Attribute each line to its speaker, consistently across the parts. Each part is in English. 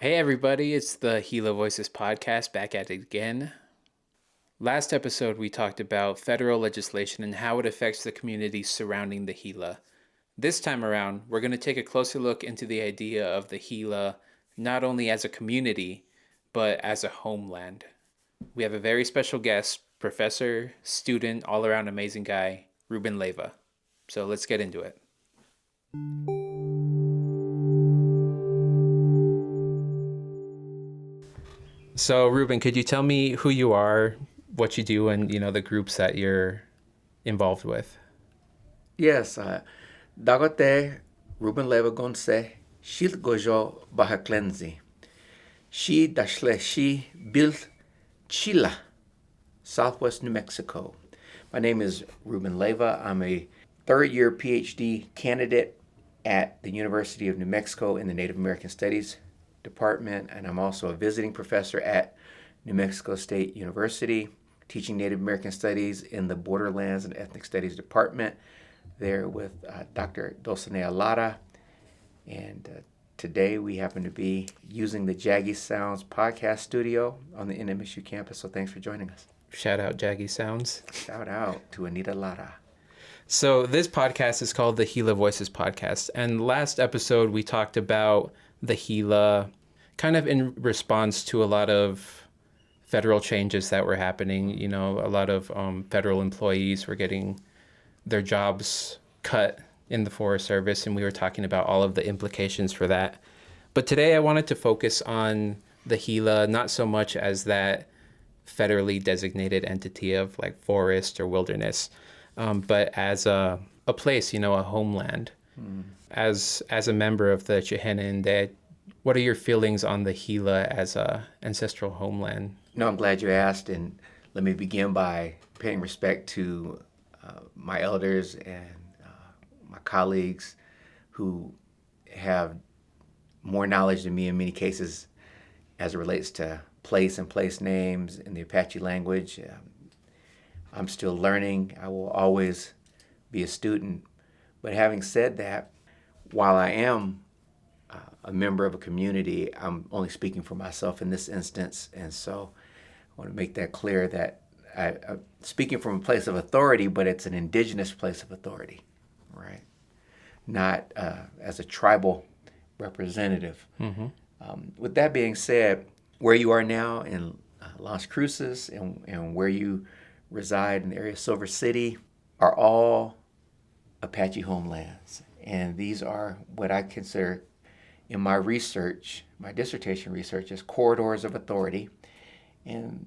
Speaker 1: Hey everybody, it's the Gila Voices podcast back at it again. Last episode we talked about federal legislation and how it affects the communities surrounding the Gila. This time around, we're going to take a closer look into the idea of the Gila not only as a community, but as a homeland. We have a very special guest, professor, student, all around amazing guy, Ruben Leyva. So let's get into it. So, Ruben, could you tell me who you are, what you do, and the groups that you're involved with?
Speaker 2: Yes, dagote Ruben Leyva gonse shil gojo bahaklenzi. She dashle she built Chila, Southwest New Mexico. My name is Ruben Leyva. I'm a third-year PhD candidate at the University of New Mexico in the Native American Studies Department, and I'm also a visiting professor at New Mexico State University, teaching Native American Studies in the Borderlands and Ethnic Studies Department there with Dr. Dulcinea Lara. And today we happen to be using the Jaggy Sounds podcast studio on the NMSU campus, so thanks for joining us.
Speaker 1: Shout out Jaggy Sounds.
Speaker 2: Shout out to Anita Lara.
Speaker 1: So this podcast is called the Gila Voices Podcast. And last episode we talked about the Gila kind of in response to a lot of federal changes that were happening. You know, a lot of federal employees were getting their jobs cut in the Forest Service, and we were talking about all of the implications for that. But today I wanted to focus on the Gila, not so much as that federally designated entity of like forest or wilderness, but as a place, a homeland. As a member of the Chihenne, what are your feelings on the Gila as a ancestral homeland?
Speaker 2: No, I'm glad you asked, and let me begin by paying respect to my elders and my colleagues who have more knowledge than me in many cases as it relates to place and place names in the Apache language. I'm still learning. I will always be a student. But having said that, while I am a member of a community, I'm only speaking for myself in this instance. And so I want to make that clear that I'm speaking from a place of authority, but it's an indigenous place of authority, right? Not as a tribal representative.
Speaker 1: Mm-hmm.
Speaker 2: With that being said, where you are now in Las Cruces and where you reside in the area of Silver City are all Apache homelands. And these are what I consider in my research, my dissertation research, as corridors of authority. And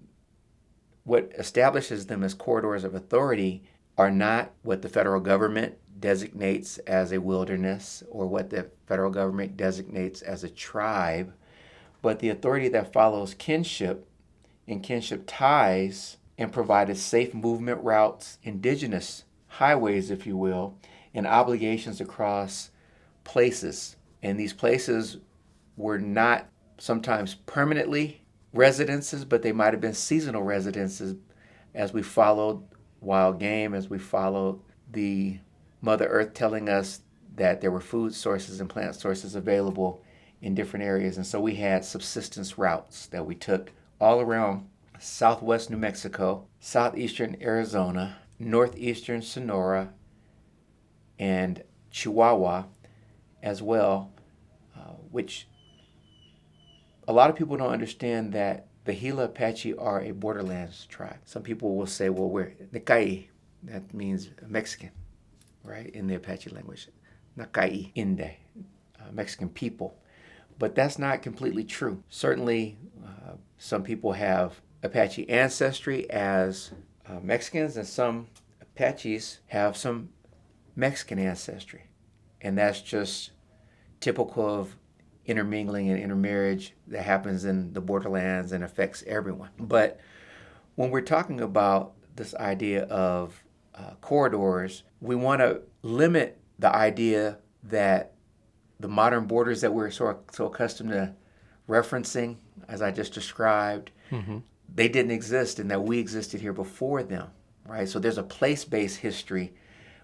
Speaker 2: what establishes them as corridors of authority are not what the federal government designates as a wilderness or what the federal government designates as a tribe, but the authority that follows kinship and kinship ties and provided safe movement routes, indigenous highways, if you will, and obligations across places. And these places were not sometimes permanently residences, but they might have been seasonal residences as we followed wild game, as we followed the Mother Earth telling us that there were food sources and plant sources available in different areas. And so we had subsistence routes that we took all around southwest New Mexico, southeastern Arizona, northeastern Sonora, and Chihuahua as well, which a lot of people don't understand that the Gila Apache are a borderlands tribe. Some people will say, well, we're Nakai. That means Mexican, right, in the Apache language. Nakai, Inde, Mexican people. But that's not completely true. Certainly, some people have Apache ancestry as Mexicans, and some Apaches have some Mexican ancestry. And that's just typical of intermingling and intermarriage that happens in the borderlands and affects everyone. But when we're talking about this idea of corridors, we want to limit the idea that the modern borders that we're so accustomed to referencing, as I just described, they didn't exist, and that we existed here before them, right? So there's a place-based history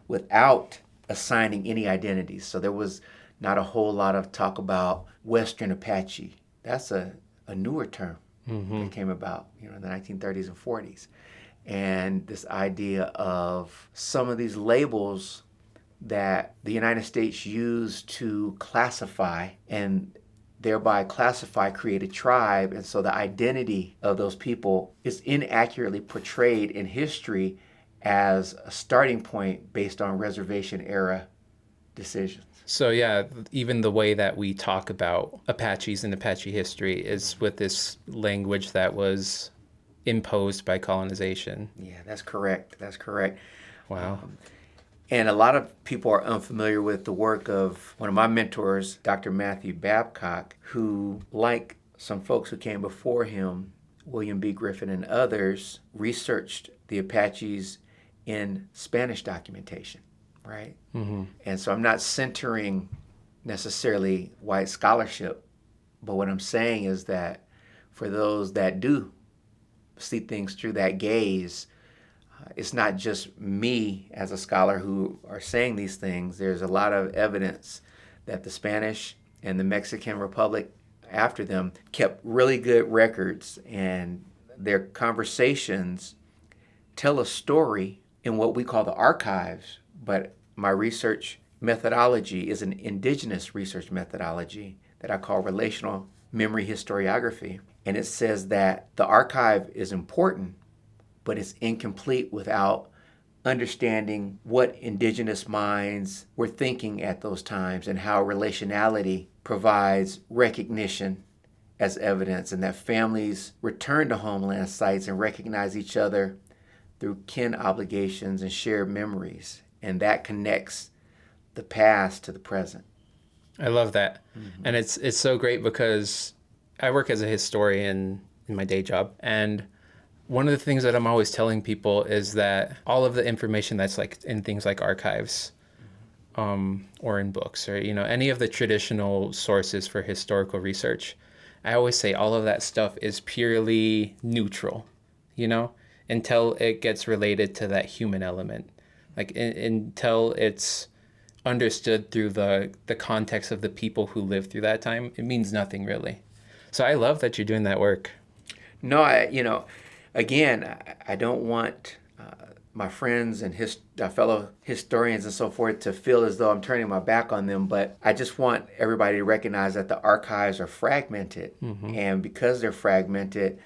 Speaker 2: without assigning any identities. So there was not a whole lot of talk about Western Apache That's a newer term that came about, in the 1930s and 40s. And this idea of some of these labels that the United States used to classify and thereby create a tribe. And so the identity of those people is inaccurately portrayed in history as a starting point based on reservation era decisions.
Speaker 1: So yeah, even the way that we talk about Apaches and Apache history is with this language that was imposed by colonization.
Speaker 2: Yeah, that's correct. That's correct.
Speaker 1: Wow.
Speaker 2: And a lot of people are unfamiliar with the work of one of my mentors, Dr. Matthew Babcock, who, like some folks who came before him, William B. Griffin and others, researched the Apaches in Spanish documentation, right? Mm-hmm. And so I'm not centering necessarily white scholarship, but what I'm saying is that for those that do see things through that gaze, it's not just me as a scholar who are saying these things. There's a lot of evidence that the Spanish and the Mexican Republic after them kept really good records, and their conversations tell a story in what we call the archives. But my research methodology is an indigenous research methodology that I call relational memory historiography. And it says that the archive is important, but it's incomplete without understanding what indigenous minds were thinking at those times and how relationality provides recognition as evidence, and that families return to homeland sites and recognize each other through kin obligations and shared memories. And that connects the past to the present.
Speaker 1: I love that. Mm-hmm. And it's so great because I work as a historian in my day job, and one of the things that I'm always telling people is that all of the information that's like in things like archives, or in books, or any of the traditional sources for historical research, I always say all of that stuff is purely neutral, until it gets related to that human element, like until it's understood through the context of the people who lived through that time. It means nothing really. So I love that you're doing that work.
Speaker 2: No, again, I don't want my friends and fellow historians and so forth to feel as though I'm turning my back on them, but I just want everybody to recognize that the archives are fragmented. Mm-hmm. And because they're fragmented,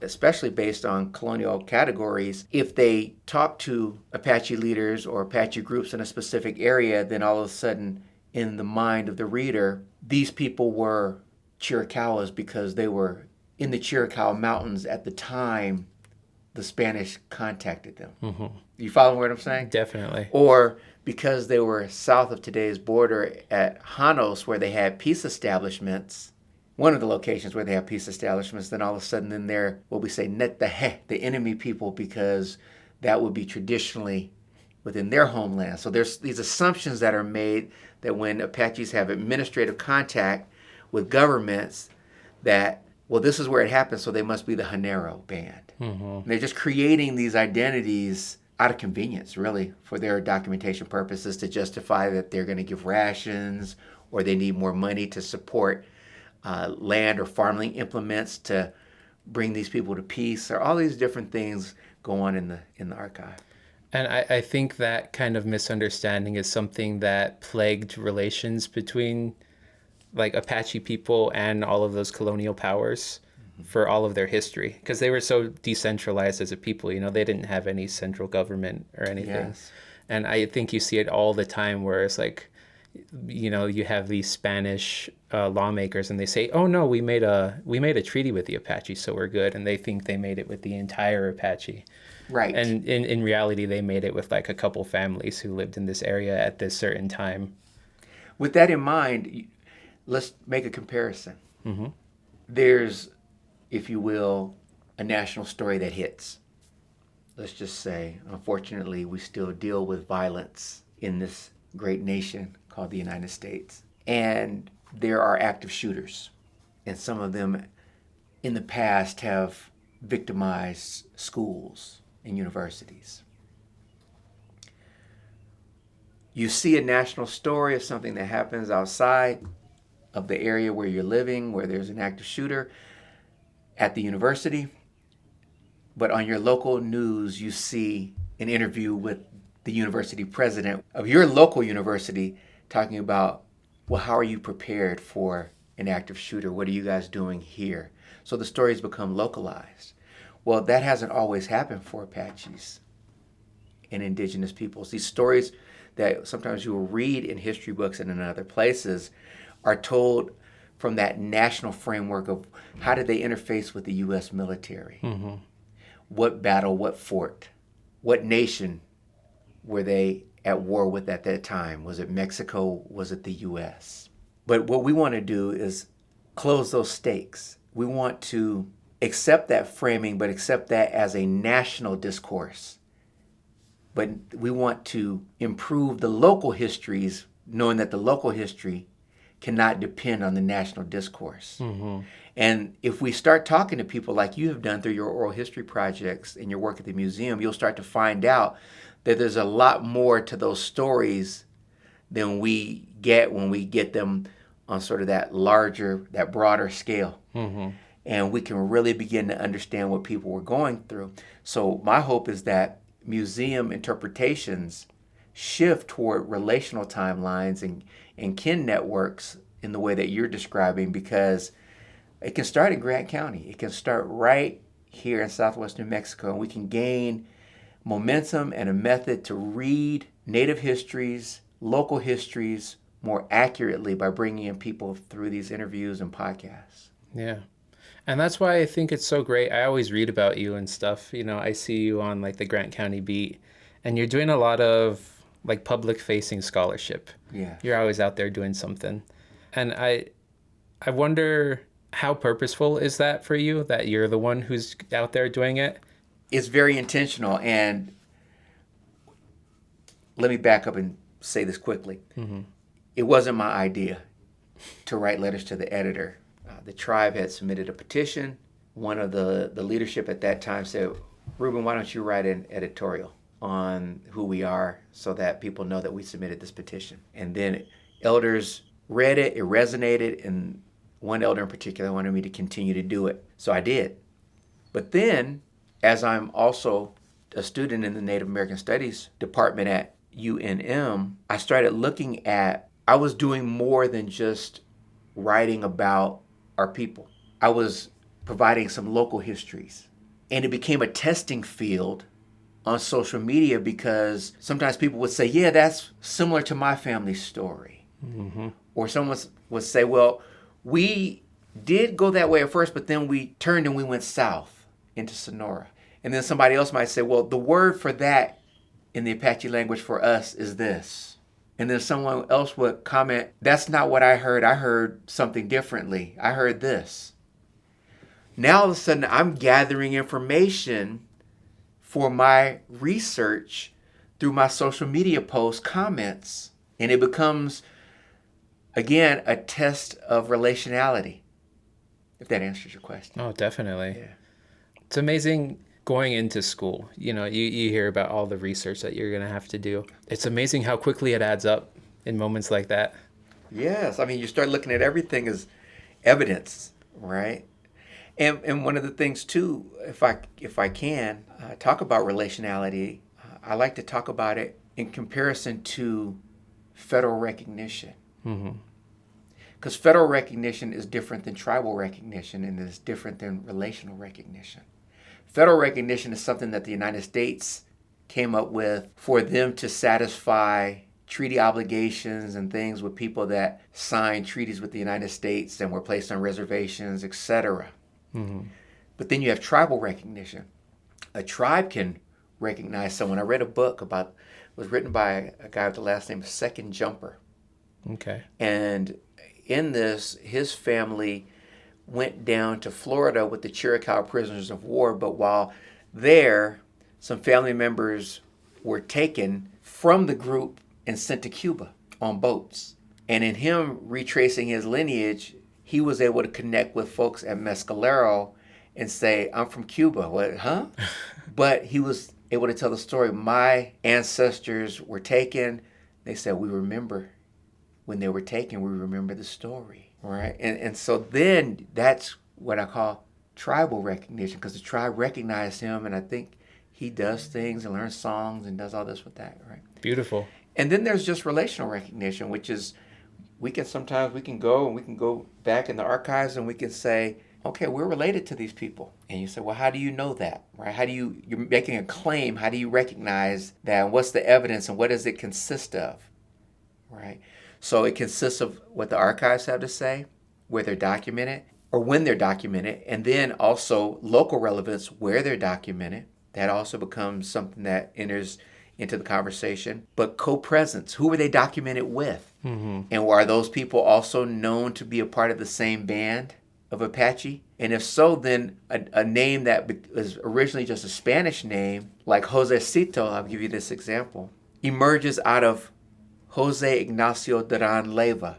Speaker 2: especially based on colonial categories, if they talk to Apache leaders or Apache groups in a specific area, then all of a sudden in the mind of the reader, these people were Chiricahuas because they were in the Chiricahua Mountains at the time the Spanish contacted them. Mm-hmm. You follow what I'm saying?
Speaker 1: Definitely.
Speaker 2: Or because they were south of today's border at Janos, where they had peace establishments, one of the locations where they have peace establishments, then all of a sudden then they're what we say the enemy people, because that would be traditionally within their homeland. So there's these assumptions that are made that when Apaches have administrative contact with governments, that this is where it happened, so they must be the Janero band. Mm-hmm. They're just creating these identities out of convenience, really, for their documentation purposes, to justify that they're going to give rations or they need more money to support land or farming implements to bring these people to peace. Or all these different things go on in the archive.
Speaker 1: And I think that kind of misunderstanding is something that plagued relations between like Apache people and all of those colonial powers for all of their history, because they were so decentralized as a people. They didn't have any central government or anything. Yes. And I think you see it all the time where it's like, you have these Spanish lawmakers and they say, oh no, we made a treaty with the Apache, so we're good. And they think they made it with the entire Apache.
Speaker 2: Right.
Speaker 1: And in reality, they made it with like a couple families who lived in this area at this certain time.
Speaker 2: With that in mind, let's make a comparison. Mm-hmm. There's, if you will, a national story that hits. Let's just say, unfortunately, we still deal with violence in this great nation called the United States. And there are active shooters. And some of them in the past have victimized schools and universities. You see a national story of something that happens outside of the area where you're living, where there's an active shooter at the university. But on your local news, you see an interview with the university president of your local university talking about, well, how are you prepared for an active shooter? What are you guys doing here? So the stories become localized. Well, that hasn't always happened for Apaches and indigenous peoples. These stories that sometimes you will read in history books and in other places are told from that national framework of how did they interface with the U.S. military? Mm-hmm. What battle, what fort, what nation were they at war with at that time? Was it Mexico? Was it the U.S.? But what we want to do is close those stakes. We want to accept that framing, but accept that as a national discourse. But we want to improve the local histories, knowing that the local history cannot depend on the national discourse. Mm-hmm. And if we start talking to people like you have done through your oral history projects and your work at the museum, you'll start to find out that there's a lot more to those stories than we get when we get them on sort of that larger, that broader scale. Mm-hmm. And we can really begin to understand what people were going through. So my hope is that museum interpretations shift toward relational timelines and kin networks in the way that you're describing, because it can start in Grant County. It can start right here in southwest New Mexico, and we can gain momentum and a method to read Native histories, local histories more accurately by bringing in people through these interviews and podcasts.
Speaker 1: Yeah. And that's why I think it's so great. I always read about you and stuff. You know, I see you on like the Grant County beat, and you're doing a lot of like public facing scholarship.
Speaker 2: Yeah.
Speaker 1: You're always out there doing something. And I wonder, how purposeful is that for you, that you're the one who's out there doing it?
Speaker 2: It's very intentional. And let me back up and say this quickly. Mm-hmm. It wasn't my idea to write letters to the editor. The tribe had submitted a petition. One of the leadership at that time said, Ruben, why don't you write an editorial on who we are so that people know that we submitted this petition? And then elders read it, it resonated, and one elder in particular wanted me to continue to do it. So I did. But then, as I'm also a student in the Native American Studies department at UNM, I started looking at, I was doing more than just writing about our people. I was providing some local histories. And it became a testing field on social media, because sometimes people would say, yeah, that's similar to my family's story. Mm-hmm. Or someone would say, well, we did go that way at first, but then we turned and we went south into Sonora. And then somebody else might say, well, the word for that in the Apache language for us is this. And then someone else would comment, that's not what I heard. I heard something differently. I heard this. Now all of a sudden I'm gathering information for my research through my social media posts, comments. And it becomes, again, a test of relationality, if that answers your question.
Speaker 1: Oh, definitely.
Speaker 2: Yeah.
Speaker 1: It's amazing going into school. You know, you hear about all the research that you're going to have to do. It's amazing how quickly it adds up in moments like that.
Speaker 2: Yes. I mean, you start looking at everything as evidence, right? And one of the things, too, if I can talk about relationality, I like to talk about it in comparison to federal recognition. Mm-hmm. Because federal recognition is different than tribal recognition, and is different than relational recognition. Federal recognition is something that the United States came up with for them to satisfy treaty obligations and things with people that signed treaties with the United States and were placed on reservations, etc. Mm-hmm. But then you have tribal recognition. A tribe can recognize someone. I read a book it was written by a guy with the last name Second Jumper.
Speaker 1: Okay.
Speaker 2: And in this, his family went down to Florida with the Chiricahua prisoners of war, but while there, some family members were taken from the group and sent to Cuba on boats. And in him retracing his lineage, he was able to connect with folks at Mescalero and say, I'm from Cuba. What, huh? But he was able to tell the story. My ancestors were taken. They said, we remember when they were taken, we remember the story. right? And so then that's what I call tribal recognition, because the tribe recognized him, and I think he does things and learns songs and does all this with that, right?
Speaker 1: Beautiful.
Speaker 2: And then there's just relational recognition, which is we can go back in the archives and we can say, okay, we're related to these people. And you say, well, how do you know that, right? You're making a claim, how do you recognize that? What's the evidence and what does it consist of, right? So it consists of what the archives have to say, where they're documented, or when they're documented, and then also local relevance, where they're documented. That also becomes something that enters into the conversation. But co-presence, who were they documented with? Mm-hmm. And are those people also known to be a part of the same band of Apache? And if so, then a name that was originally just a Spanish name, like Josecito, I'll give you this example, emerges out of Jose Ignacio Duran Leyva.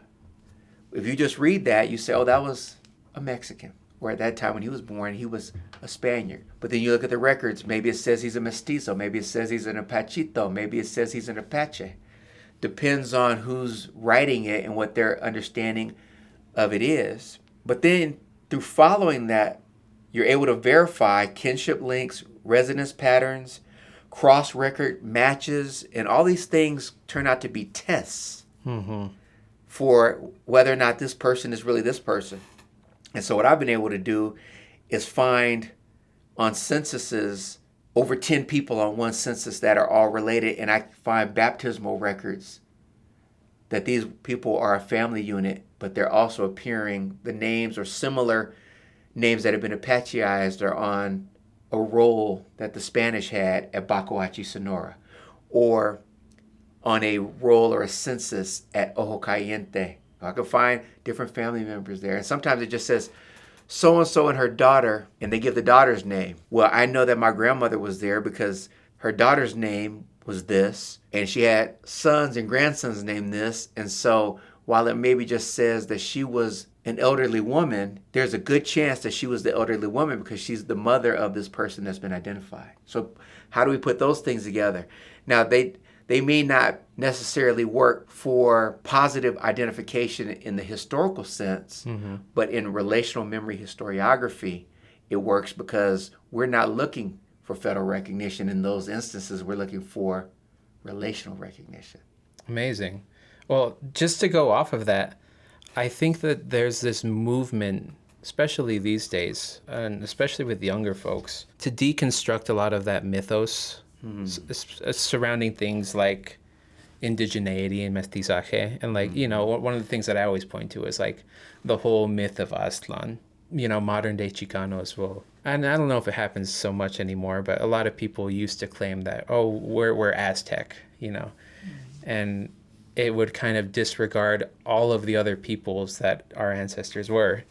Speaker 2: If you just read that, you say, oh, that was a Mexican. Or at that time when he was born, he was a Spaniard. But then you look at the records, maybe it says he's a mestizo, maybe it says he's an Apachito, maybe it says he's an Apache. Depends on who's writing it and what their understanding of it is. But then through following that, you're able to verify kinship links, resonance patterns, cross-record matches, and all these things turn out to be tests for whether or not this person is really this person. And so what I've been able to do is find on censuses over 10 people on one census that are all related, and I find baptismal records that these people are a family unit, but they're also appearing, the names or similar names that have been Apacheized are on a roll that the Spanish had at Bacoachi, Sonora, or on a roll or a census at Ojo Caliente. I can find different family members there. And sometimes it just says so-and-so and her daughter, and they give the daughter's name. Well, I know that my grandmother was there because her daughter's name was this, and she had sons and grandsons named this. And so while it maybe just says that she was an elderly woman, there's a good chance that she was the elderly woman because she's the mother of this person that's been identified. So how do we put those things together? Now, they may not necessarily work for positive identification in the historical sense, but in relational memory historiography, it works because we're not looking for federal recognition in those instances. We're looking for relational recognition.
Speaker 1: Amazing. Well, just to go off of that, I think that there's this movement, especially these days, and especially with younger folks, to deconstruct a lot of that mythos surrounding things like indigeneity and mestizaje. And like, one of the things that I always point to is like the whole myth of Aztlan, modern day Chicanos will, and I don't know if it happens so much anymore, but a lot of people used to claim that, oh, we're Aztec, and it would kind of disregard all of the other peoples that our ancestors were.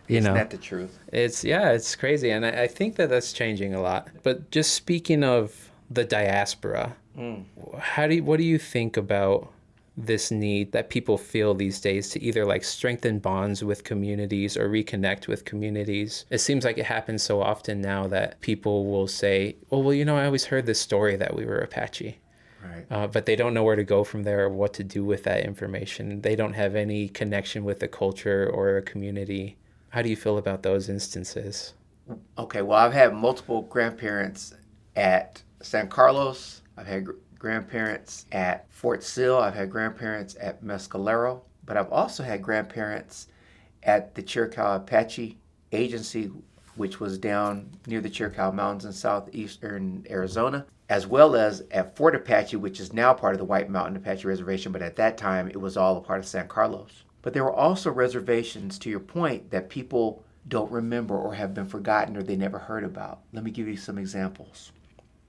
Speaker 2: Isn't that the truth?
Speaker 1: It's crazy. And I think that that's changing a lot. But just speaking of the diaspora, what do you think about this need that people feel these days to either like strengthen bonds with communities or reconnect with communities? It seems like it happens so often now that people will say, well, I always heard this story that we were Apache. Right. But they don't know where to go from there or what to do with that information. They don't have any connection with the culture or a community. How do you feel about those instances?
Speaker 2: Okay, well, I've had multiple grandparents at San Carlos. I've had grandparents at Fort Sill. I've had grandparents at Mescalero. But I've also had grandparents at the Chiricahua Apache Agency, which was down near the Chiricahua Mountains in southeastern Arizona, as well as at Fort Apache, which is now part of the White Mountain Apache Reservation, but at that time it was all a part of San Carlos. But there were also reservations, to your point, that people don't remember or have been forgotten or they never heard about. Let me give you some examples.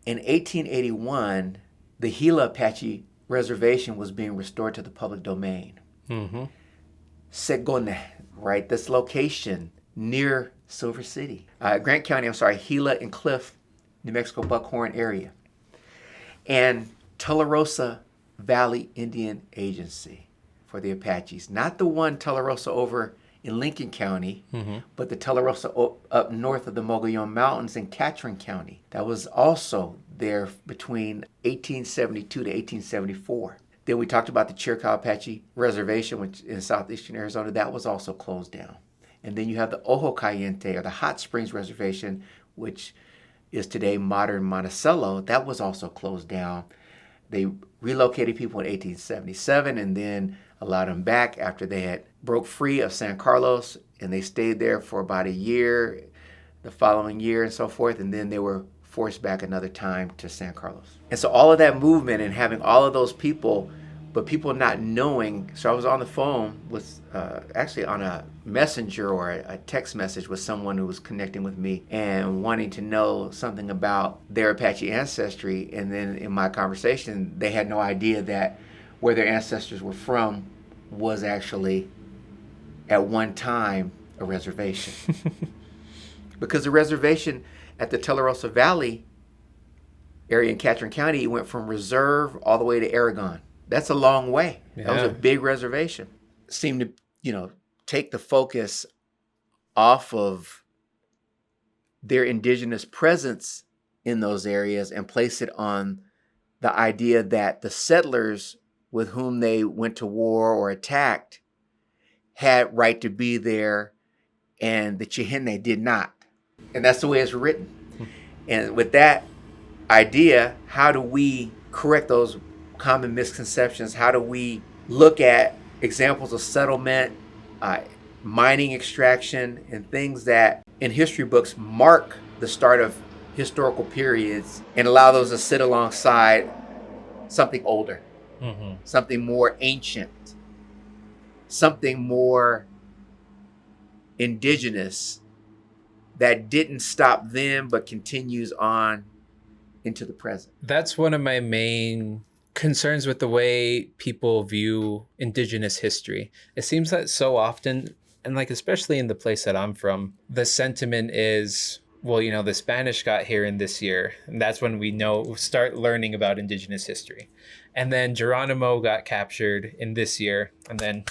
Speaker 2: In 1881, the Gila Apache Reservation was being restored to the public domain. Segone, right? This location near Silver City. Grant County, Gila and Cliff, New Mexico Buckhorn area. And Tularosa Valley Indian Agency for the Apaches. Not the one Tularosa over in Lincoln County, but the Tularosa up north of the Mogollon Mountains in Catron County. That was also there between 1872 to 1874. Then we talked about the Chiricahua Apache Reservation, which in southeastern Arizona, that was also closed down. And then you have the Ojo Caliente, or the Hot Springs Reservation, which is today modern Monticello. That was also closed down. They relocated people in 1877 and then allowed them back after they had broke free of San Carlos, and they stayed there for about a year, the following year and so forth, and then they were forced back another time to San Carlos. And so all of that movement and having all of those people, but people not knowing. So I was on the phone with, actually on a messenger or a text message with someone who was connecting with me and wanting to know something about their Apache ancestry. And then in my conversation, they had no idea that where their ancestors were from was actually at one time a reservation. Because the reservation at the Tularosa Valley area in Catron County went from reserve all the way to Aragon. That's a long way. Yeah. That was a big reservation. Seemed to, take the focus off of their indigenous presence in those areas and place it on the idea that the settlers with whom they went to war or attacked had right to be there and the Chihenne did not. And that's the way it's written. And with that idea, how do we correct those common misconceptions? How do we look at examples of settlement, mining extraction, and things that in history books mark the start of historical periods and allow those to sit alongside something older, something more ancient, something more indigenous that didn't stop then but continues on into the present.
Speaker 1: That's one of my main concerns with the way people view indigenous history. It seems that so often, and especially in the place that I'm from, the sentiment is, well, the Spanish got here in this year, and that's when we start learning about indigenous history. And then Geronimo got captured in this year, and then,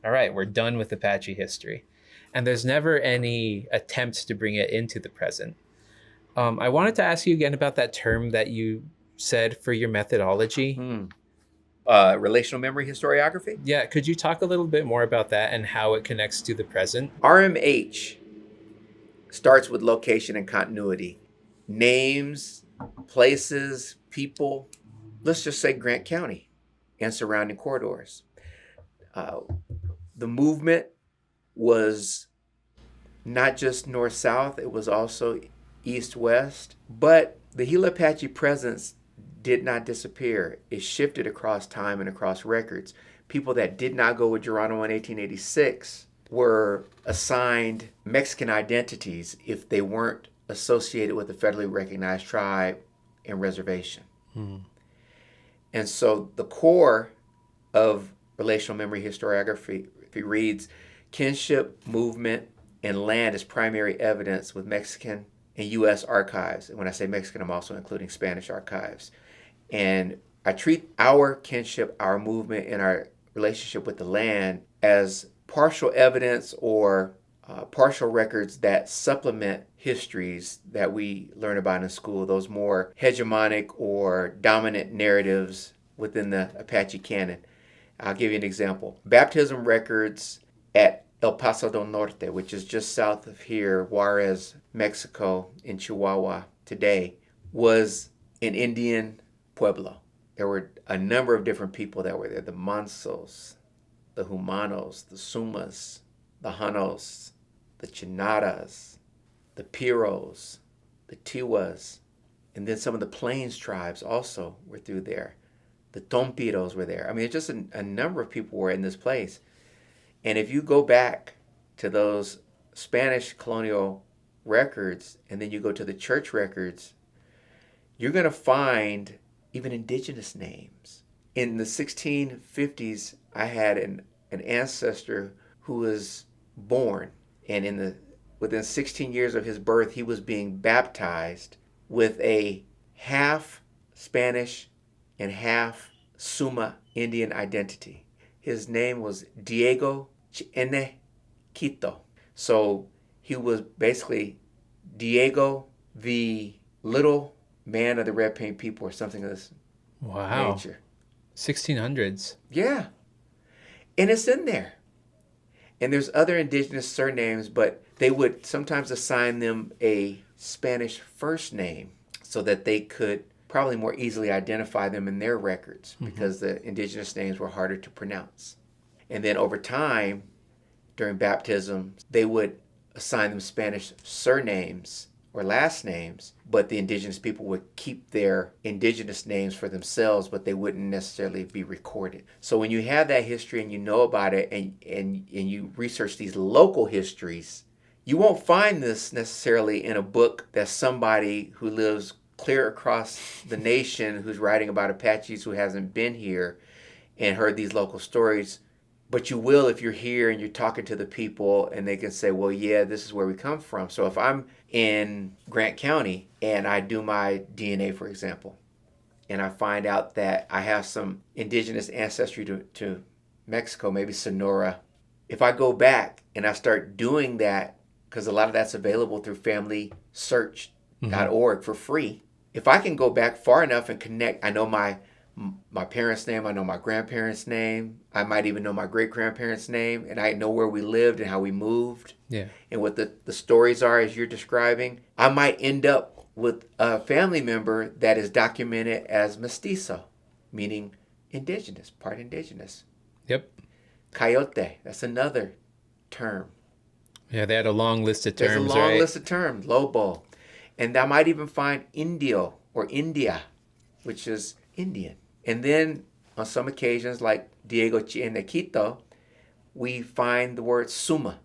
Speaker 1: all right, we're done with Apache history. And there's never any attempt to bring it into the present. I wanted to ask you again about that term that you said for your methodology.
Speaker 2: Relational memory historiography?
Speaker 1: Yeah, could you talk a little bit more about that and how it connects to the present?
Speaker 2: RMH starts with location and continuity. Names, places, people. Let's just say Grant County and surrounding corridors. The movement was not just north-south, it was also east-west. But the Gila Apache presence did not disappear. It shifted across time and across records. People that did not go with Geronimo in 1886 were assigned Mexican identities if they weren't associated with a federally recognized tribe and reservation. And so the core of relational memory historiography reads kinship, movement, and land as primary evidence with Mexican and U.S. archives. And when I say Mexican, I'm also including Spanish archives. And I treat our kinship, our movement, and our relationship with the land as partial evidence or partial records that supplement histories that we learn about in school, those more hegemonic or dominant narratives within the Apache canon. I'll give you an example. Baptism records at El Paso del Norte, which is just south of here, Juarez, Mexico, in Chihuahua today, was an Indian pueblo. There were a number of different people that were there. The Mansos, the Humanos, the Sumas, the Janos, the Chinaras, the Piros, the Tiwas, and then some of the Plains tribes also were through there. The Tompiros were there. I mean, just a number of people were in this place. And if you go back to those Spanish colonial records and then you go to the church records, you're going to find even indigenous names. In the 1650s, I had an ancestor who was born, and within 16 years of his birth, he was being baptized with a half Spanish and half Suma Indian identity. His name was Diego Chihenne Quito. So he was basically Diego, the little man of the red paint people, or something of this nature.
Speaker 1: 1600s.
Speaker 2: Yeah. And it's in there. And there's other indigenous surnames, but they would sometimes assign them a Spanish first name so that they could probably more easily identify them in their records because the indigenous names were harder to pronounce. And then over time, during baptism, they would assign them Spanish surnames or last names, but the indigenous people would keep their indigenous names for themselves, but they wouldn't necessarily be recorded. So when you have that history and you know about it and you research these local histories, you won't find this necessarily in a book that somebody who lives clear across the nation who's writing about Apaches who hasn't been here and heard these local stories. But you will if you're here and you're talking to the people and they can say, well, yeah, this is where we come from. So if I'm in Grant County and I do my DNA, for example, and I find out that I have some indigenous ancestry to Mexico, maybe Sonora, if I go back and I start doing that, because a lot of that's available through FamilySearch.org for free, if I can go back far enough and connect, I know my parents' name, I know my grandparents' name, I might even know my great-grandparents' name, and I know where we lived and how we moved, and what the stories are as you're describing. I might end up with a family member that is documented as mestizo, meaning indigenous, part indigenous.
Speaker 1: Yep.
Speaker 2: Coyote, that's another term.
Speaker 1: Yeah, they had a long list of terms,
Speaker 2: There's a long list of terms, lobo. And I might even find indio or India, which is Indian. And then on some occasions, like Diego Chihenne, we find the word Suma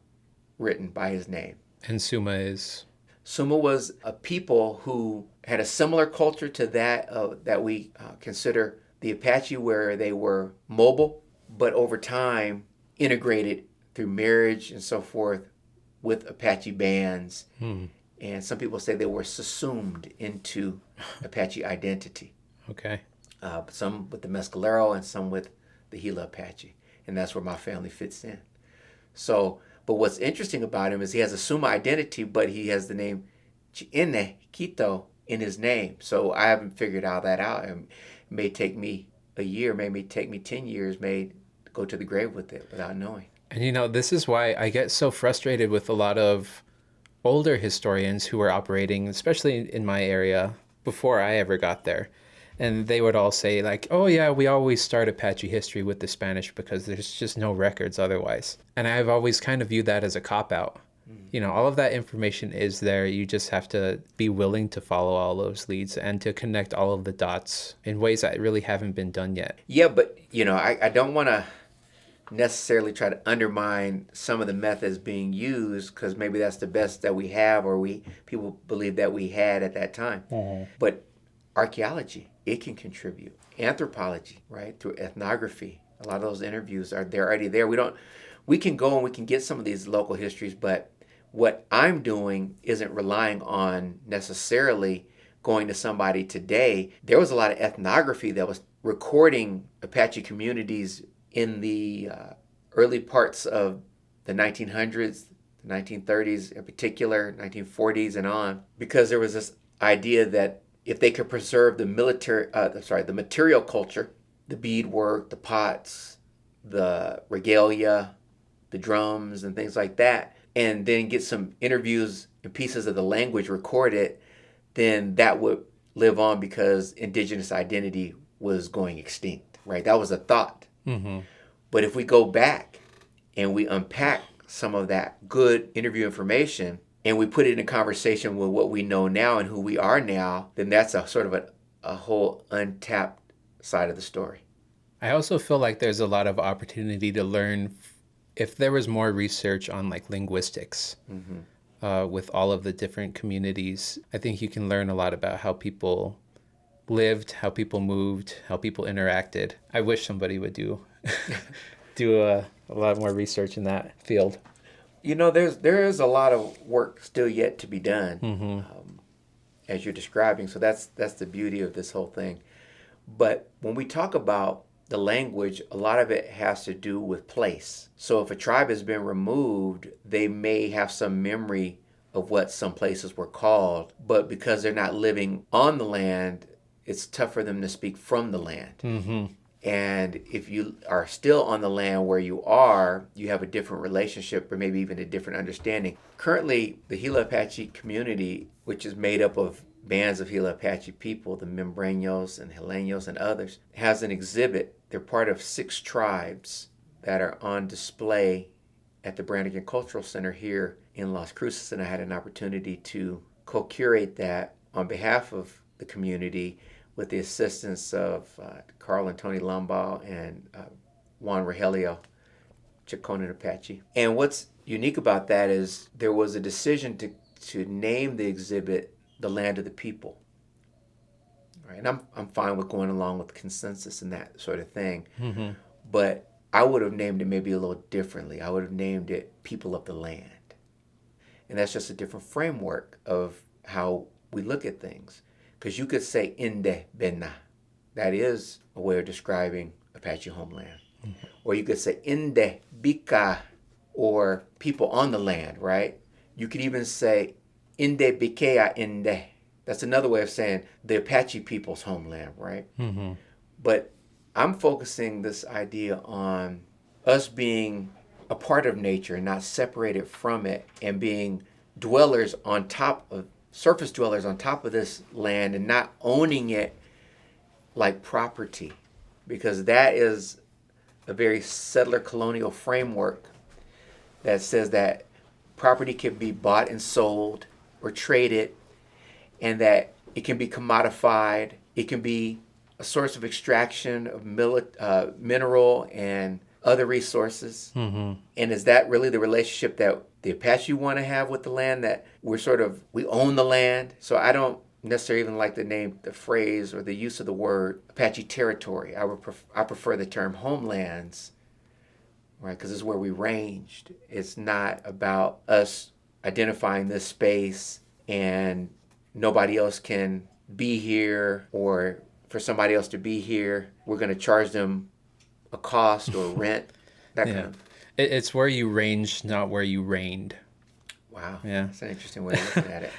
Speaker 2: written by his name.
Speaker 1: And Suma is?
Speaker 2: Suma was a people who had a similar culture to that that we consider the Apache, where they were mobile, but over time integrated through marriage and so forth with Apache bands. And some people say they were subsumed into Apache identity.
Speaker 1: Okay.
Speaker 2: Some with the Mescalero and some with the Gila Apache. And that's where my family fits in. So, but what's interesting about him is he has a Suma identity, but he has the name Chihenne in his name. So I haven't figured all that out. It may take me a year, maybe take me 10 years, may go to the grave with it without knowing.
Speaker 1: And this is why I get so frustrated with a lot of older historians who were operating, especially in my area, before I ever got there. And they would all say, like, oh, yeah, we always start Apache history with the Spanish because there's just no records otherwise. And I've always kind of viewed that as a cop-out. All of that information is there. You just have to be willing to follow all those leads and to connect all of the dots in ways that really haven't been done yet.
Speaker 2: Yeah, but, I don't want to necessarily try to undermine some of the methods being used because maybe that's the best that we have or people believe that we had at that time. But archaeology, it can contribute. Anthropology, right, through ethnography. A lot of those interviews they're already there. We can go and we can get some of these local histories, but what I'm doing isn't relying on necessarily going to somebody today. There was a lot of ethnography that was recording Apache communities in the early parts of the 1900s, the 1930s in particular, 1940s and on, because there was this idea that if they could preserve the material culture, the beadwork, the pots, the regalia, the drums and things like that, and then get some interviews and pieces of the language recorded, then that would live on because indigenous identity was going extinct, right? That was a thought. But if we go back and we unpack some of that good interview information and we put it in conversation with what we know now and who we are now, then that's a sort of a whole untapped side of the story.
Speaker 1: I also feel like there's a lot of opportunity to learn if there was more research on like linguistics with all of the different communities. I think you can learn a lot about how people lived, how people moved, how people interacted. I wish somebody would do a lot more research in that field.
Speaker 2: There is a lot of work still yet to be done, as you're describing. So that's the beauty of this whole thing. But when we talk about the language, a lot of it has to do with place. So if a tribe has been removed, they may have some memory of what some places were called, but because they're not living on the land, it's tough for them to speak from the land. And if you are still on the land where you are, you have a different relationship or maybe even a different understanding. Currently, the Gila Apache community, which is made up of bands of Gila Apache people, the Membreños and Geleños and others, has an exhibit. They're part of 6 tribes that are on display at the Brannigan Cultural Center here in Las Cruces, and I had an opportunity to co-curate that on behalf of the community with the assistance of Carl and Tony Lombard and Juan Rogelio, Chaconan Apache. And what's unique about that is there was a decision to name the exhibit The Land of the People. Right? And I'm fine with going along with consensus and that sort of thing. Mm-hmm. But I would have named it maybe a little differently. I would have named it People of the Land. And that's just a different framework of how we look at things. Because you could say Inde Bena. That is a way of describing Apache homeland. Mm-hmm. Or you could say Inde Bika, or people on the land, right? You could even say Inde Bikea Inde. That's another way of saying the Apache people's homeland, right? Mm-hmm. But I'm focusing this idea on us being a part of nature and not separated from it, and being dwellers on top of surface dwellers on top of this land and not owning it like property, because that is a very settler colonial framework that says that property can be bought and sold or traded, and that it can be commodified. It can be a source of extraction of mineral and other resources. Mm-hmm. And is that really the relationship that the Apache want to have with the land, that we own the land? So I don't necessarily even like the phrase or the use of the word Apache territory. I prefer the term homelands, right? Because it's where we ranged. It's not about us identifying this space and nobody else can be here, or for somebody else to be here, we're going to charge them a cost or rent. That kind of.
Speaker 1: It's where you ranged, not where you reigned.
Speaker 2: Wow.
Speaker 1: Yeah.
Speaker 2: That's an interesting way of looking at it.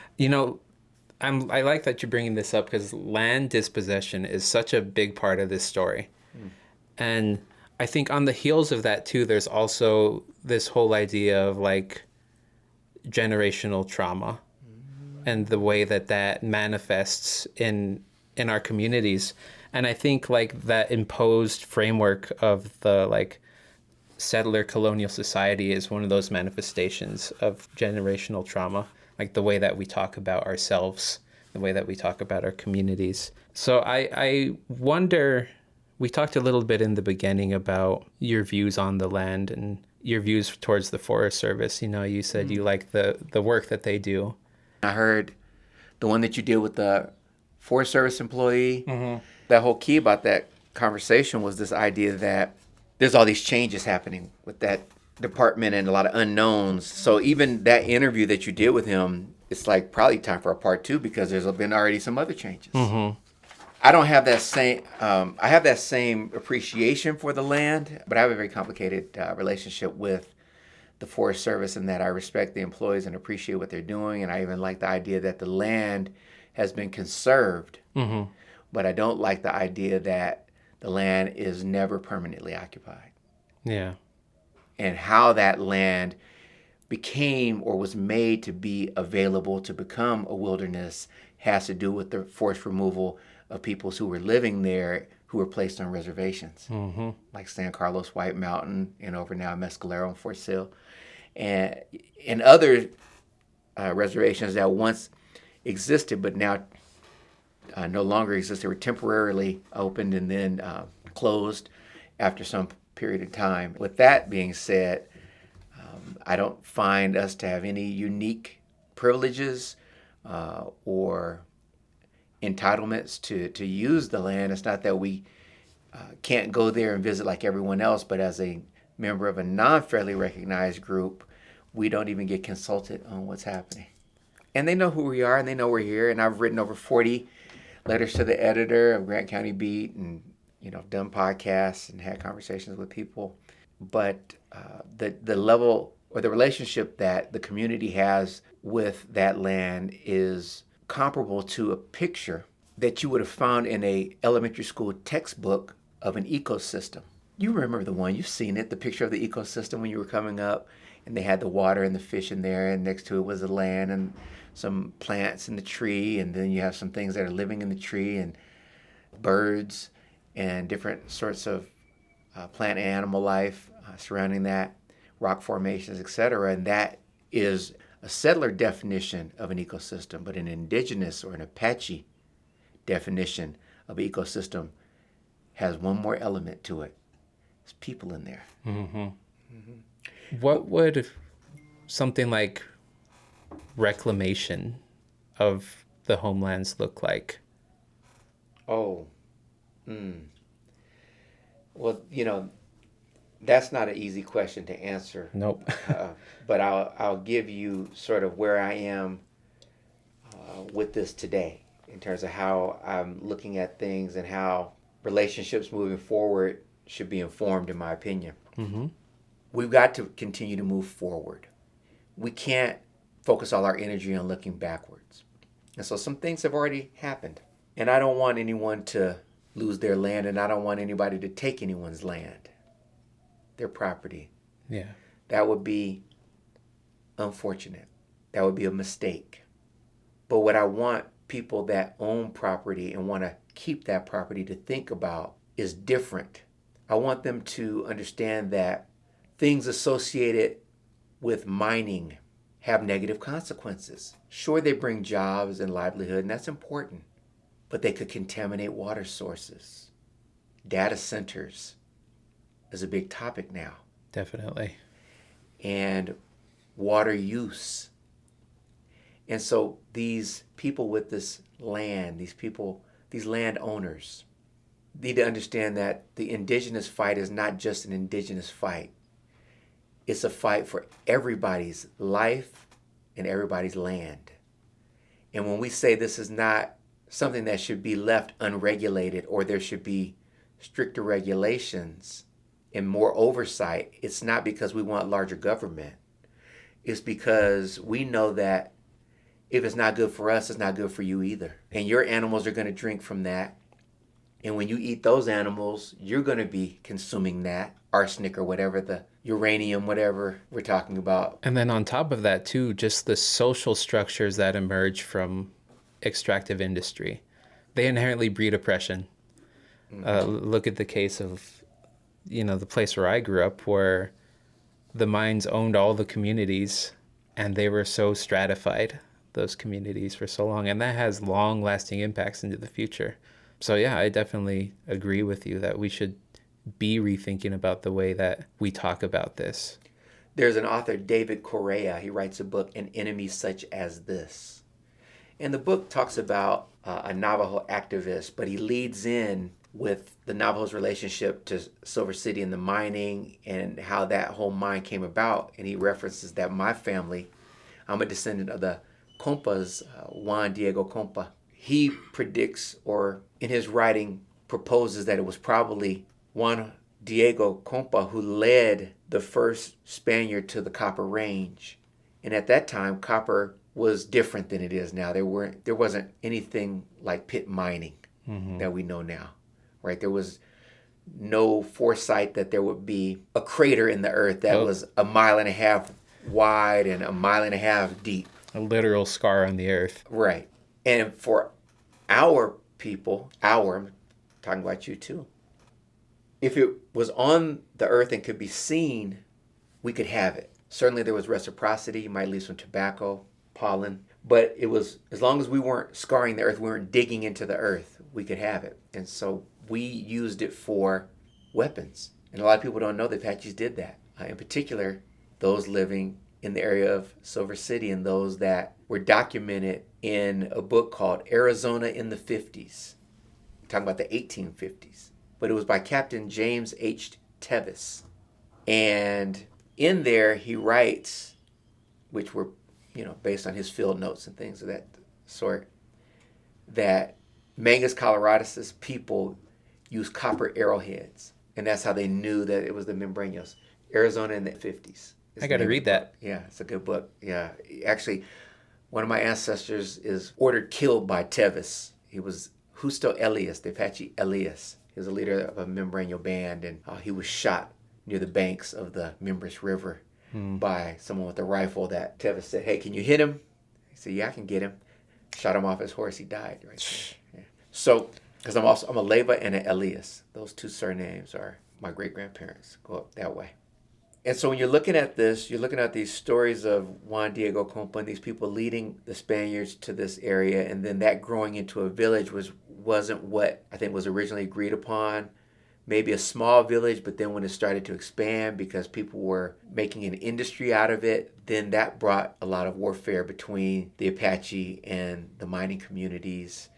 Speaker 1: I like that you're bringing this up, because land dispossession is such a big part of this story. Mm. And I think on the heels of that, too, there's also this whole idea of like generational trauma and the way that manifests in our communities. And I think like that imposed framework of the like settler colonial society is one of those manifestations of generational trauma, like the way that we talk about ourselves, the way that we talk about our communities. So I wonder, we talked a little bit in the beginning about your views on the land and your views towards the Forest Service. You said you like the work that they do.
Speaker 2: I heard the one that you did with the Forest Service employee. Mm-hmm. That whole key about that conversation was this idea that there's all these changes happening with that department and a lot of unknowns. So even that interview that you did with him, it's like probably time for a part 2, because there's been already some other changes. Mm-hmm. I don't have that same, I have that same appreciation for the land, but I have a very complicated relationship with the Forest Service, in that I respect the employees and appreciate what they're doing. And I even like the idea that the land has been conserved. Mm-hmm. But I don't like the idea that the land is never permanently occupied.
Speaker 1: Yeah.
Speaker 2: And how that land became or was made to be available to become a wilderness has to do with the forced removal of peoples who were living there, who were placed on reservations, mm-hmm. like San Carlos, White Mountain, and over now Mescalero and Fort Sill, and other reservations that once existed but now no longer exist. They were temporarily opened and then closed after some period of time. With that being said, I don't find us to have any unique privileges or entitlements to use the land. It's not that we can't go there and visit like everyone else, but as a member of a non-federally recognized group, we don't even get consulted on what's happening. And they know who we are, and they know we're here. And I've written over 40 letters to the editor of Grant County Beat, and done podcasts and had conversations with people. But the level or the relationship that the community has with that land is comparable to a picture that you would have found in a elementary school textbook of an ecosystem. You remember the one, you've seen it, the picture of the ecosystem when you were coming up, and they had the water and the fish in there, and next to it was the land and some plants in the tree, and then you have some things that are living in the tree, and birds and different sorts of plant and animal life surrounding that, rock formations, etc. And that is a settler definition of an ecosystem, but an indigenous or an Apache definition of an ecosystem has one more element to it. There's people in there.
Speaker 1: Mm-hmm. Mm-hmm. What would something like reclamation of the homelands look like?
Speaker 2: Oh, well, that's not an easy question to answer.
Speaker 1: Nope.
Speaker 2: But I'll give you sort of where I am with this today in terms of how I'm looking at things and how relationships moving forward should be informed, in my opinion.
Speaker 1: Mm-hmm.
Speaker 2: We've got to continue to move forward. We can't focus all our energy on looking backwards. And so some things have already happened. And I don't want anyone to lose their land, and I don't want anybody to take anyone's land, their property.
Speaker 1: Yeah.
Speaker 2: That would be unfortunate. That would be a mistake. But what I want people that own property and want to keep that property to think about is different. I want them to understand that things associated with mining have negative consequences. Sure, they bring jobs and livelihood, and that's important, but they could contaminate water sources. Data centers is a big topic now.
Speaker 1: Definitely.
Speaker 2: And water use. And so these people with this land, these landowners, need to understand that the indigenous fight is not just an indigenous fight. It's a fight for everybody's life and everybody's land. And when we say this is not something that should be left unregulated or there should be stricter regulations and more oversight, it's not because we want larger government. It's because we know that if it's not good for us, it's not good for you either. And your animals are going to drink from that. And when you eat those animals, you're going to be consuming that arsenic or whatever, the uranium, whatever we're talking about.
Speaker 1: And then on top of that, too, just the social structures that emerge from extractive industry. They inherently breed oppression. Mm-hmm. Look at the case of, the place where I grew up, where the mines owned all the communities and they were so stratified, those communities, for so long. And that has long-lasting impacts into the future. So yeah, I definitely agree with you that we should be rethinking about the way that we talk about this.
Speaker 2: There's an author, David Correa. He writes a book, An Enemy Such as This. And the book talks about a Navajo activist, but he leads in with the Navajo's relationship to Silver City and the mining and how that whole mine came about. And he references that my family, I'm a descendant of the Compas, Juan Diego Compa. He predicts, or in his writing proposes, that it was probably Juan Diego Compa who led the first Spaniard to the Copper Range. And at that time, copper was different than it is now. There wasn't anything like pit mining that we know now, right? There was no foresight that there would be a crater in the earth that was 1.5 miles wide and 1.5 miles deep.
Speaker 1: A literal scar on the earth.
Speaker 2: Right. And for our people, I'm talking about you too, if it was on the earth and could be seen, we could have it. Certainly there was reciprocity. You might leave some tobacco, pollen. But it was, as long as we weren't scarring the earth, we weren't digging into the earth, we could have it. And so we used it for weapons. And a lot of people don't know the Apaches did that. In particular, those living in the area of Silver City and those that were documented in a book called Arizona in the 50s. I'm talking about the 1850s. But it was by Captain James H. Tevis. And in there he writes, which were, based on his field notes and things of that sort, that Mangus Coloradus' people used copper arrowheads. And that's how they knew that it was the Membrenos. Arizona in the 50s.
Speaker 1: I got to read that.
Speaker 2: Yeah, it's a good book. Yeah. Actually, one of my ancestors is ordered killed by Tevis. He was Justo Elias, the Apache Elias. He was a leader of a Membranio band, and he was shot near the banks of the Membres River by someone with a rifle. That Tevis said, "Hey, can you hit him?" He said, "Yeah, I can get him." Shot him off his horse. He died right there. Yeah. So, because I'm a Leyva and an Elias. Those two surnames are my great-grandparents. Go up that way. And so when you're looking at this, you're looking at these stories of Juan Diego Compa and these people leading the Spaniards to this area, and then that growing into a village wasn't what I think was originally agreed upon. Maybe a small village, but then when it started to expand because people were making an industry out of it, then that brought a lot of warfare between the Apache and the mining communities.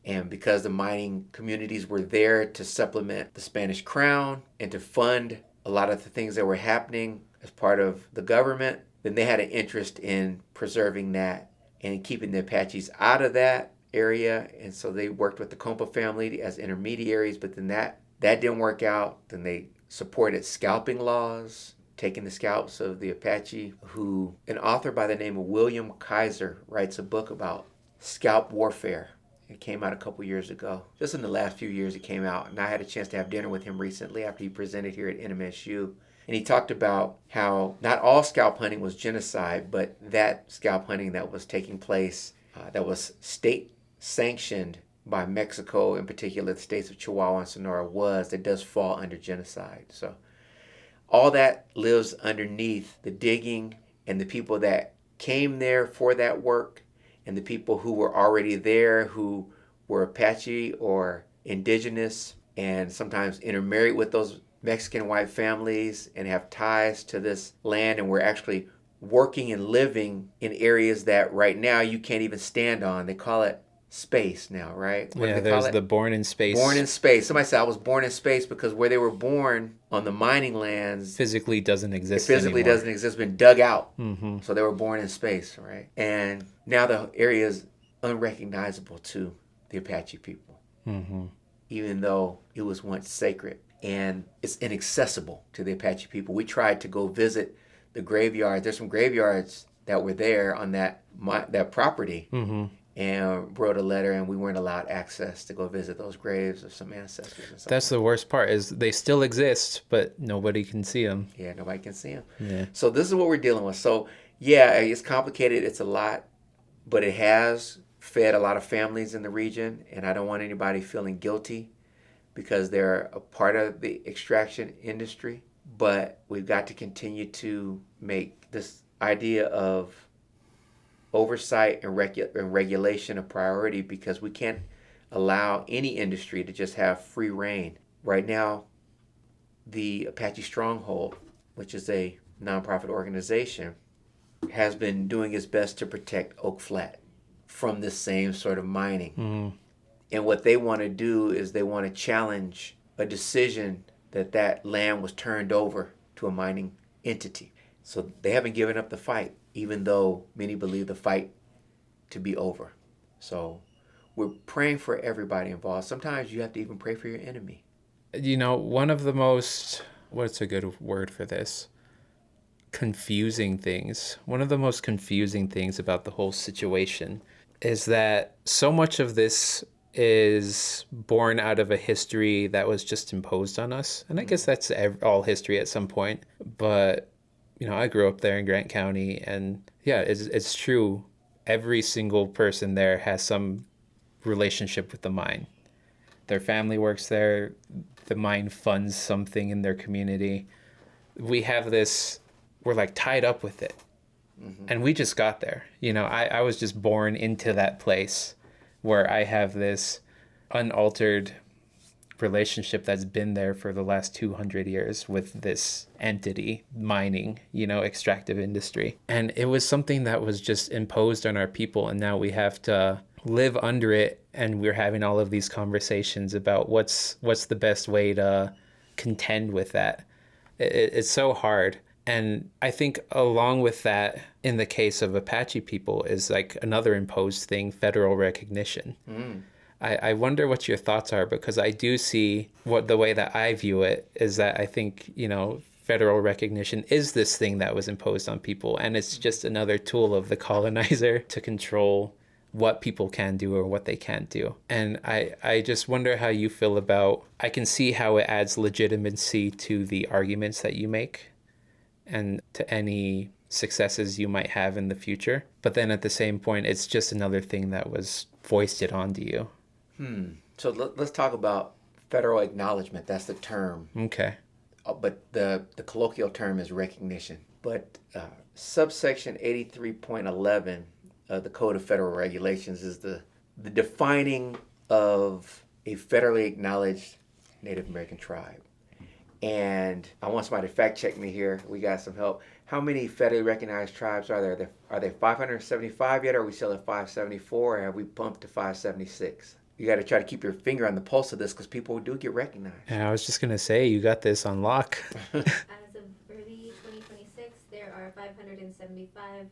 Speaker 2: And because the mining communities were there to supplement the Spanish crown and to fund a lot of the things that were happening as part of the government, then they had an interest in preserving that and keeping the Apaches out of that area. And so they worked with the Compa family as intermediaries, but then that didn't work out. Then they supported scalping laws, taking the scalps of the Apache, an author by the name of William Kaiser writes a book about scalp warfare. It came out a couple years ago. Just in the last few years it came out. And I had a chance to have dinner with him recently after he presented here at NMSU. And he talked about how not all scalp hunting was genocide, but that scalp hunting that was taking place, that was state sanctioned by Mexico, in particular the states of Chihuahua and Sonora, that does fall under genocide. So all that lives underneath the digging and the people that came there for that work and the people who were already there who were Apache or indigenous and sometimes intermarried with those Mexican white families and have ties to this land, and were actually working and living in areas that right now you can't even stand on. They call it space now, right?
Speaker 1: Yeah, there's the born in space.
Speaker 2: Born in space. Somebody said I was born in space because where they were born on the mining lands
Speaker 1: physically doesn't exist
Speaker 2: anymore. Doesn't exist, been dug out. Mm-hmm. So they were born in space, right? And now the area is unrecognizable to the Apache people, even though it was once sacred. And it's inaccessible to the Apache people. We tried to go visit the graveyard. There's some graveyards that were there on that property, and wrote a letter, and we weren't allowed access to go visit those graves of some ancestors. And
Speaker 1: that's the worst part, is they still exist, but nobody can see them.
Speaker 2: Yeah, nobody can see them.
Speaker 1: Yeah.
Speaker 2: So this is what we're dealing with. So yeah, it's complicated. It's a lot, but it has fed a lot of families in the region, and I don't want anybody feeling guilty because they're a part of the extraction industry. But we've got to continue to make this idea of oversight and regulation a priority, because we can't allow any industry to just have free reign. Right now, the Apache Stronghold, which is a nonprofit organization, has been doing its best to protect Oak Flat from this same sort of mining. And what they want to do is they want to challenge a decision that land was turned over to a mining entity. So they haven't given up the fight, even though many believe the fight to be over. So we're praying for everybody involved. Sometimes you have to even pray for your enemy.
Speaker 1: You know, one of the most, what's a good word for this? Confusing things. One of the most confusing things about the whole situation is that so much of this is born out of a history that was just imposed on us. And I guess that's all history at some point. But you know, I grew up there in Grant County, and yeah, it's true. Every single person there has some relationship with the mine. Their family works there. The mine funds something in their community. We have this, we're like tied up with it. And we just got there. You know, I was just born into that place where I have this unaltered relationship that's been there for the last 200 years with this entity, mining, you know, extractive industry. And it was something that was just imposed on our people, and now we have to live under it, and we're having all of these conversations about what's the best way to contend with that. It's so hard. And I think along with that, in the case of Apache people, is like another imposed thing, federal recognition. I wonder what your thoughts are, because I do see the way that I view it is that I think, you know, federal recognition is this thing that was imposed on people, and it's just another tool of the colonizer to control what people can do or what they can't do. And I just wonder how you feel about, I can see how it adds legitimacy to the arguments that you make and to any successes you might have in the future. But then at the same point, it's just another thing that was foisted onto you.
Speaker 2: So let's talk about federal acknowledgement. That's the term.
Speaker 1: Okay.
Speaker 2: But the colloquial term is recognition. But subsection 83.11 of the Code of Federal Regulations is the defining of a federally acknowledged Native American tribe. And I want somebody to fact check me here. We got some help. How many federally recognized tribes are there? Are they 575 yet, or are we still at 574, or have we pumped to 576? You got to try to keep your finger on the pulse of this because people do get recognized.
Speaker 1: Yeah, I was just going to say, you got this on lock.
Speaker 3: As of early 2026, there are 575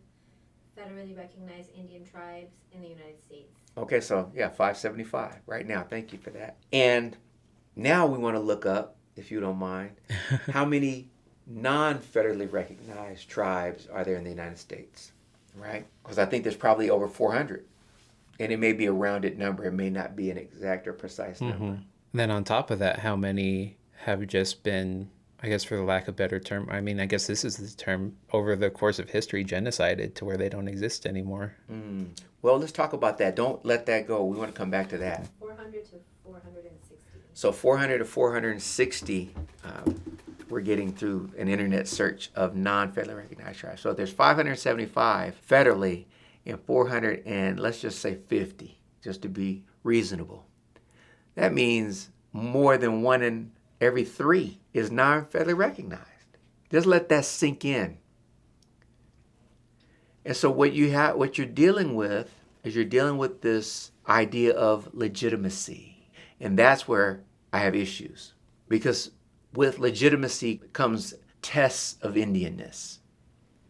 Speaker 3: federally recognized Indian tribes in the United States.
Speaker 2: Okay, so yeah, 575 right now. Thank you for that. And now we want to look up, if you don't mind, how many non-federally recognized tribes are there in the United States, right? Because I think there's probably over 400. And it may be a rounded number. It may not be an exact or precise number.
Speaker 1: Then on top of that, how many have just been, I guess for the lack of a better term, I mean, I guess this is the term, over the course of history, genocided to where they don't exist anymore?
Speaker 2: Well, let's talk about that. Don't let that go. We want to come back to that.
Speaker 3: 400 to 460.
Speaker 2: So 400 to 460, we're getting through an internet search of non-federally recognized tribes. So there's 575 federally and 400 and let's just say 50, just to be reasonable. That means more than 1 in every 3 is non-federally recognized. Just let that sink in. And so what you're dealing with is you're dealing with this idea of legitimacy. And that's where I have issues. Because with legitimacy comes tests of Indianness.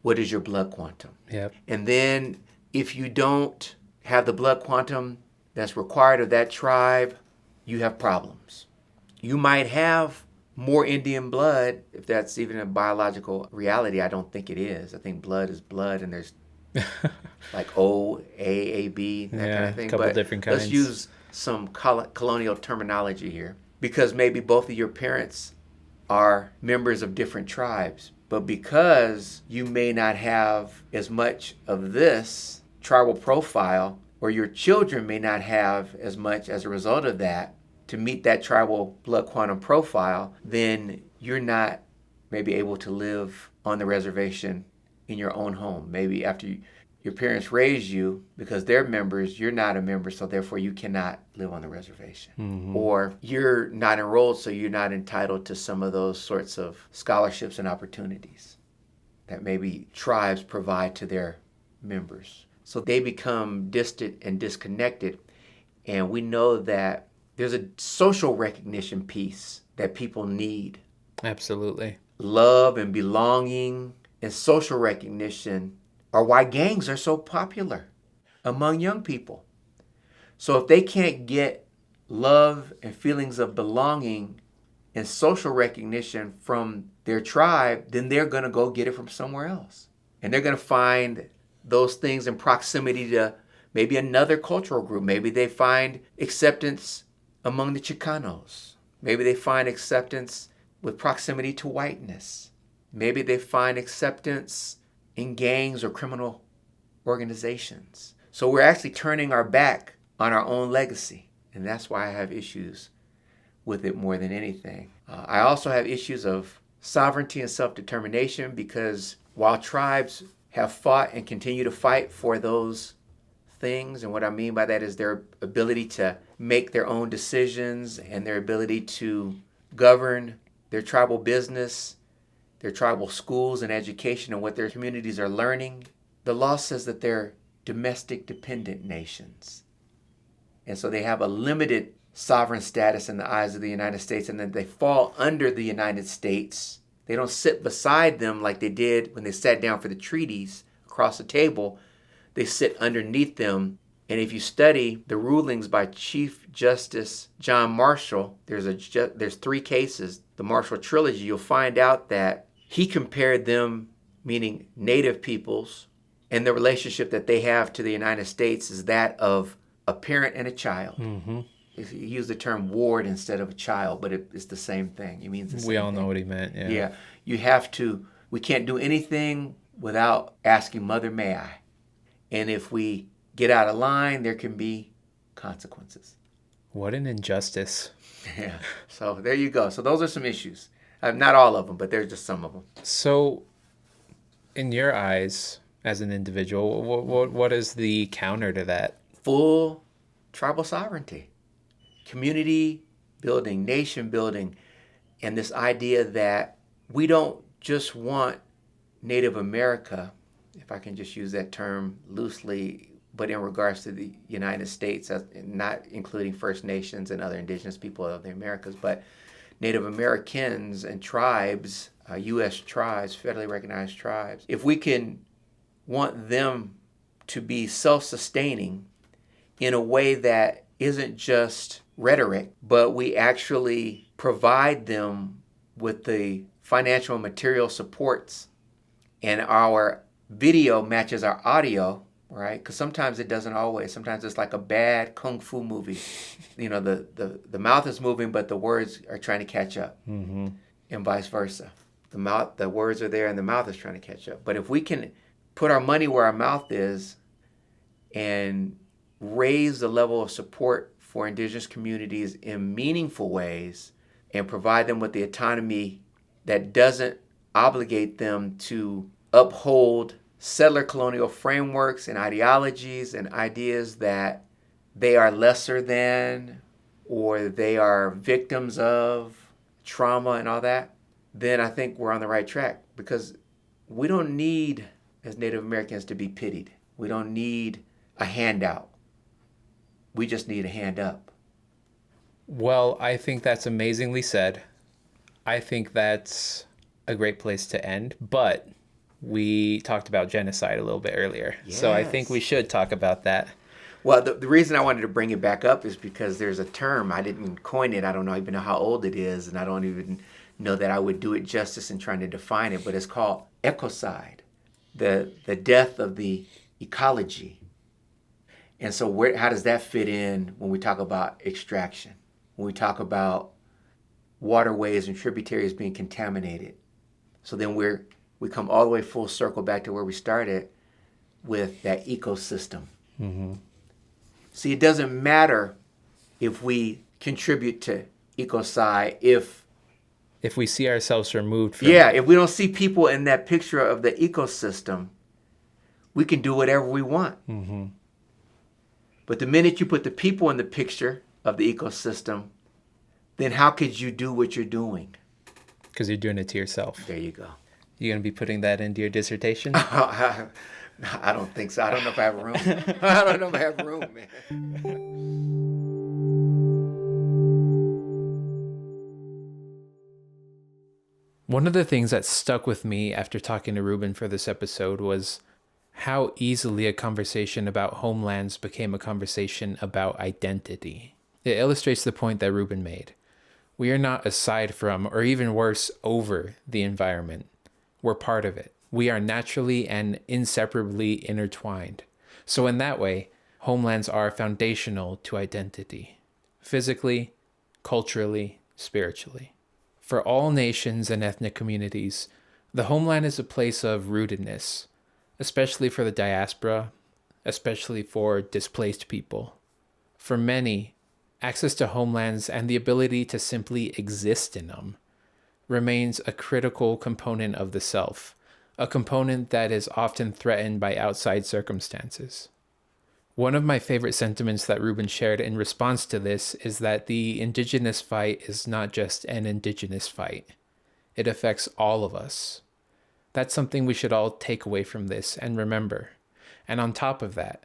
Speaker 2: What is your blood quantum?
Speaker 1: Yep.
Speaker 2: And then if you don't have the blood quantum that's required of that tribe, you have problems. You might have more Indian blood, if that's even a biological reality. I don't think it is. I think blood is blood, and there's like O, A, A, B, that kind of thing.
Speaker 1: A couple
Speaker 2: but
Speaker 1: different kinds.
Speaker 2: let's use some colonial terminology here, because maybe both of your parents are members of different tribes. But because you may not have as much of this tribal profile, or your children may not have as much as a result of that to meet that tribal blood quantum profile, then you're not maybe able to live on the reservation in your own home. Maybe after your parents raised you, because they're members, you're not a member, so therefore you cannot live on the reservation. Or you're not enrolled, so you're not entitled to some of those sorts of scholarships and opportunities that maybe tribes provide to their members. So they become distant and disconnected. And we know that there's a social recognition piece that people need.
Speaker 1: Absolutely.
Speaker 2: Love and belonging and social recognition are why gangs are so popular among young people. So if they can't get love and feelings of belonging and social recognition from their tribe, then they're going to go get it from somewhere else. And they're going to find those things in proximity to maybe another cultural group. Maybe they find acceptance among the Chicanos. Maybe they find acceptance with proximity to whiteness. Maybe they find acceptance in gangs or criminal organizations. So we're actually turning our back on our own legacy. And that's why I have issues with it more than anything. I also have issues of sovereignty and self-determination, because while tribes have fought and continue to fight for those things, and what I mean by that is their ability to make their own decisions and their ability to govern their tribal business, their tribal schools and education, and what their communities are learning, the law says that they're domestic dependent nations. And so they have a limited sovereign status in the eyes of the United States, and then they fall under the United States. They don't sit beside them like they did when they sat down for the treaties across the table. They sit underneath them. And if you study the rulings by Chief Justice John Marshall, there's 3 cases, the Marshall Trilogy, you'll find out that he compared them, meaning native peoples, And the relationship that they have to the United States is that of a parent and a child.
Speaker 1: Mm-hmm.
Speaker 2: He used the term ward instead of a child, but it's the same thing. It means the same
Speaker 1: We all
Speaker 2: thing.
Speaker 1: know what he meant. Yeah.
Speaker 2: Yeah. You have to, we can't do anything without asking, Mother, may I? And if we get out of line, there can be consequences.
Speaker 1: What an injustice.
Speaker 2: Yeah. So there you go. So those are some issues. Not all of them, but there's just some of them.
Speaker 1: So, in your eyes, as an individual, what is the counter to that?
Speaker 2: Full tribal sovereignty, community building, nation building, and this idea that we don't just want Native America, if I can just use that term loosely, but in regards to the United States, not including First Nations and other indigenous people of the Americas, but Native Americans and tribes, U.S. tribes, federally recognized tribes. If we can want them to be self-sustaining in a way that isn't just rhetoric, but we actually provide them with the financial and material supports, and our video matches our audio, right? Because sometimes it doesn't always. Sometimes it's like a bad kung fu movie. The mouth is moving, but the words are trying to catch up,
Speaker 1: Mm-hmm.
Speaker 2: and vice versa. The words are there, and the mouth is trying to catch up. But if we can put our money where our mouth is and raise the level of support for indigenous communities in meaningful ways and provide them with the autonomy that doesn't obligate them to uphold settler colonial frameworks and ideologies and ideas that they are lesser than or they are victims of trauma and all that, then I think we're on the right track, because we don't need, as Native Americans, to be pitied. We don't need a handout. We just need a hand up.
Speaker 1: Well, I think that's amazingly said. I think that's a great place to end, but we talked about genocide a little bit earlier.
Speaker 2: Yes.
Speaker 1: So I think we should talk about that.
Speaker 2: Well, the reason I wanted to bring it back up is because there's a term. I didn't coin it. I don't even know how old it is, and I don't even know that I would do it justice in trying to define it, but it's called ecocide, the death of the ecology. And so how does that fit in when we talk about extraction, when we talk about waterways and tributaries being contaminated? So then we come all the way full circle back to where we started with that ecosystem.
Speaker 1: Mm-hmm.
Speaker 2: See, it doesn't matter if we contribute to ecocide
Speaker 1: If we see ourselves removed from
Speaker 2: if we don't see people in that picture of the ecosystem, we can do whatever we want.
Speaker 1: Mm-hmm.
Speaker 2: But the minute you put the people in the picture of the ecosystem, then how could you do what you're doing?
Speaker 1: Because you're doing it to yourself.
Speaker 2: There you go.
Speaker 1: You going to be putting that into your dissertation?
Speaker 2: I don't think so. I don't know if I have room. I don't know if I have room, man.
Speaker 1: One of the things that stuck with me after talking to Ruben for this episode was how easily a conversation about Homelands became a conversation about identity. It illustrates the point that Ruben made. We are not aside from, or even worse, over the environment. We're part of it. We are naturally and inseparably intertwined. So in that way, homelands are foundational to identity, physically, culturally, spiritually. For all nations and ethnic communities, the homeland is a place of rootedness, especially for the diaspora, especially for displaced people. For many, access to homelands and the ability to simply exist in them remains a critical component of the self, a component that is often threatened by outside circumstances. One of my favorite sentiments that Ruben shared in response to this is that the indigenous fight is not just an indigenous fight. It affects all of us. That's something we should all take away from this and remember. And on top of that,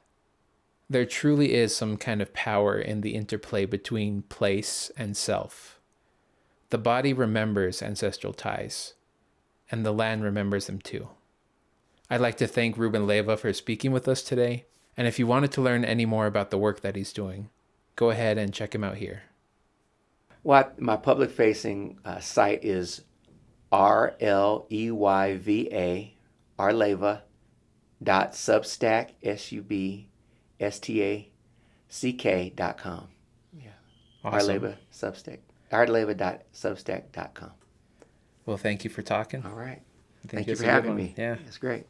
Speaker 1: there truly is some kind of power in the interplay between place and self. The body remembers ancestral ties, and the land remembers them too. I'd like to thank Ruben Leyva for speaking with us today, and if you wanted to learn any more about the work that he's doing, go ahead and check him out here.
Speaker 2: My public-facing site is RLEYVA, Substack, SUBSTACK.com. Yeah.
Speaker 1: Awesome.
Speaker 2: Leyva Substack. Leyva.substack.com.
Speaker 1: Well, thank you for talking.
Speaker 2: All right.
Speaker 1: I think
Speaker 2: Thank you
Speaker 1: it's
Speaker 2: for
Speaker 1: a good
Speaker 2: having
Speaker 1: one.
Speaker 2: me.
Speaker 1: Yeah.
Speaker 2: It's great.